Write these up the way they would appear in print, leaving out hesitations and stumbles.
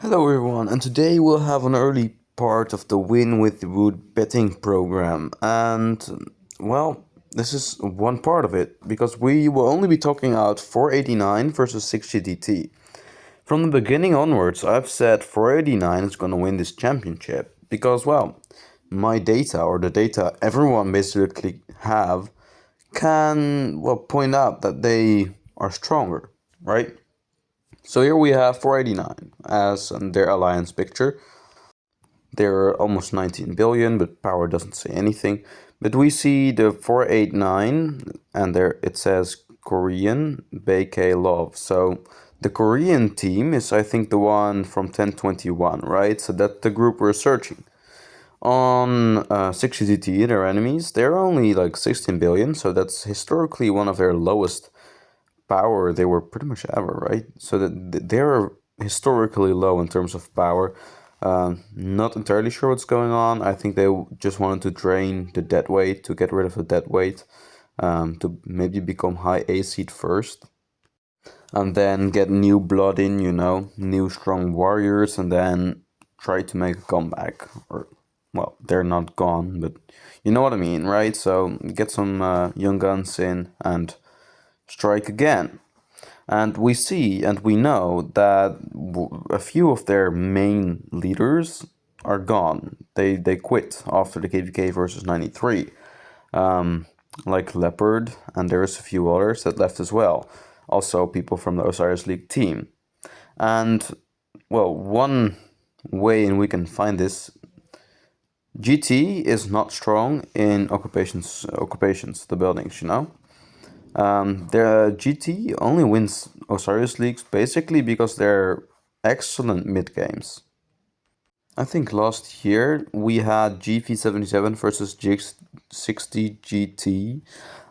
Hello everyone, and today we'll have an early part of the Win with the Wood betting program. And well, this is one part of it because we will only be talking out 489 versus 6GTT. From the beginning onwards, I've said 489 is going to win this championship because, well, my data or the data everyone basically have can, well, point out that they are stronger, right? So here we have 489 as their alliance picture. They're almost 19 billion, but power doesn't say anything. But we see the 489, and there it says Korean BK Love. So the Korean team is, I think, the one from 1021, right? So that's the group we're searching. On 6GT, their enemies, they're only like 16 billion, so that's historically one of their lowest power they were pretty much ever, right? So that they're historically low in terms of power. Not entirely sure what's going on. I think they just wanted to drain the dead weight to get rid of the dead weight, to maybe become high A seed first, and then get new blood in, new strong warriors, and then try to make a comeback. Or, well, they're not gone, but you know what I mean, right? So get some young guns in and strike again. And we see and we know that a few of their main leaders are gone. They quit after the KVK versus 93. Like Leopard, and there's a few others that left as well. Also, people from the Osiris League team. And, well, one way in we can find this, GT is not strong in occupations, the buildings, The GT only wins Osiris Leagues basically because they're excellent mid games. I think last year we had GV77 versus GX60 GT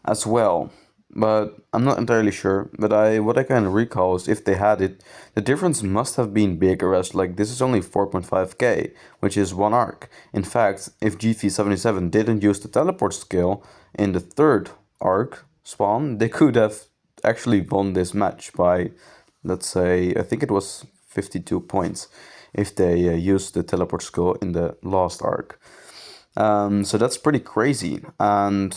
as well, but I'm not entirely sure. But what I can recall is if they had it, the difference must have been bigger, as like this is only 4.5k, which is one arc. In fact, if GV77 didn't use the teleport skill in the third arc spawn, they could have actually won this match by, let's say, I think it was 52 points if they used the teleport skill in the last arc. So that's pretty crazy. And,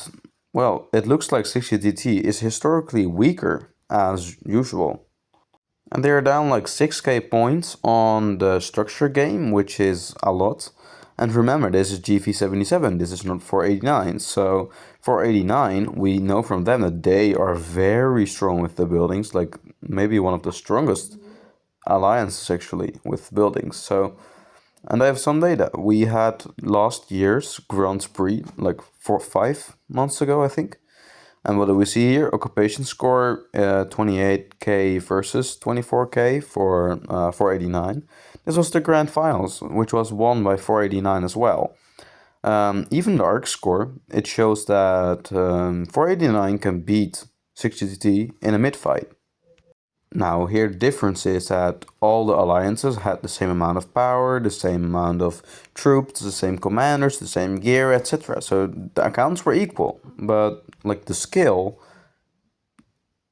well, it looks like 60DT is historically weaker as usual. And they're down like 6k points on the structure game, which is a lot. And remember, this is GV77, this is not 489. So 489, we know from them that they are very strong with the buildings, like maybe one of the strongest alliances actually with buildings. So, and I have some data. We had last year's Grand Prix, like 5 months ago, I think. And what do we see here? Occupation score 28k versus 24k for 489. This was the grand finals, which was won by 489 as well. Even the arc score, it shows that 489 can beat 60GT in a mid fight. Now, here the difference is that all the alliances had the same amount of power, the same amount of troops, the same commanders, the same gear, etc. So the accounts were equal, but like the skill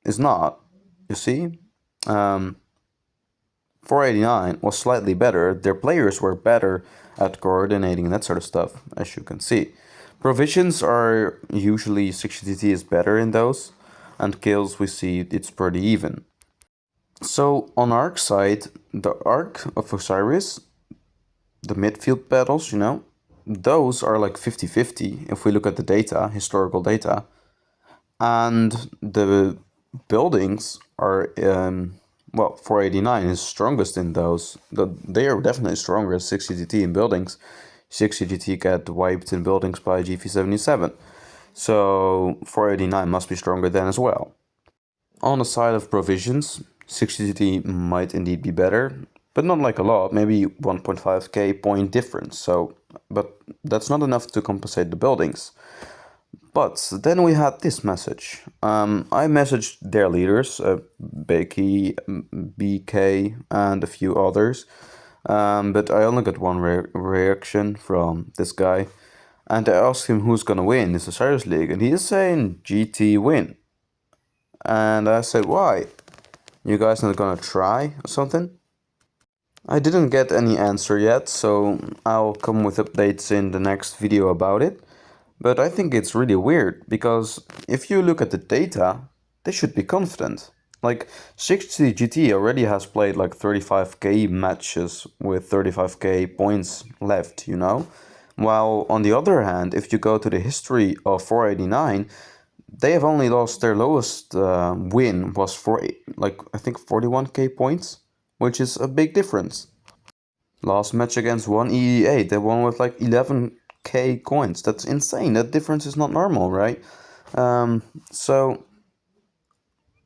is not. You see, 489 was slightly better. Their players were better at coordinating and that sort of stuff, as you can see. Provisions are usually 60TT is better in those, and kills we see it's pretty even. So on Arc side, the Arc of Osiris, the midfield battles, those are like 50-50 if we look at the data, historical data. And the buildings are, well, 489 is strongest in those. They are definitely stronger as 6GT in buildings. 6GT get wiped in buildings by GV77. So 489 must be stronger then as well. On the side of provisions, 60GT might indeed be better, but not like a lot, maybe 1.5k point difference. So, but that's not enough to compensate the buildings. But then we had this message. I messaged their leaders, Becky, BK, and a few others, but I only got one reaction from this guy. And I asked him who's gonna win this Osiris League, and he is saying GT win. And I said, why? You guys not gonna try or something? I didn't get any answer yet, so I'll come with updates in the next video about it. But I think it's really weird, because if you look at the data, they should be confident. Like, 60GT already has played like 35k matches with 35k points left, you know? While on the other hand, if you go to the history of 489, they have only lost their lowest win was for like I think 41k points, which is a big difference. Last match against one EE8, they won with like 11k coins. That's insane. That difference is not normal, right? So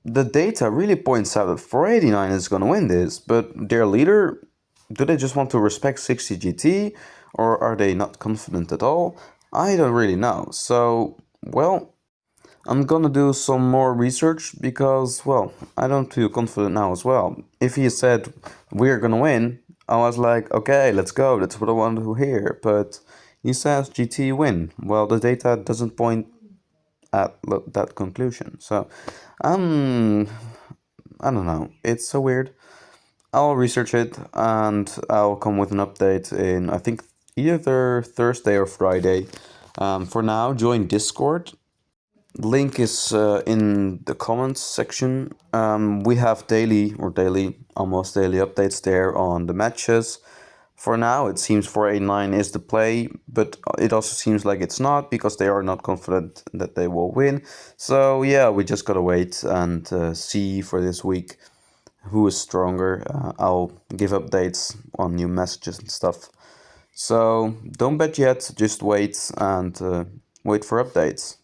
the data really points out that 489 is going to win this, but their leader, do they just want to respect 60GT, or are they not confident at all? I don't really know. So, well, I'm gonna do some more research because, well, I don't feel confident now as well. If he said we're gonna win, I was like, okay, let's go. That's what I wanted to hear. But he says GT win. Well, the data doesn't point at that conclusion. So, um, I don't know. It's so weird. I'll research it and I'll come with an update in, I think, either Thursday or Friday. For now, join Discord. Link is in the comments section. We have almost daily updates there on the matches. For now, it seems 489 is the play, but it also seems like it's not, because they are not confident that they will win. So yeah, we just gotta wait and see for this week who is stronger. I'll give updates on new messages and stuff. So don't bet yet, just wait and wait for updates.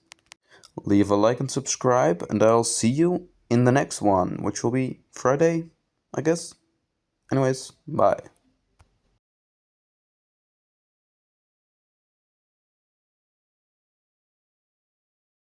Leave a like and subscribe, and I'll see you in the next one, which will be Friday, I guess. Anyways, bye.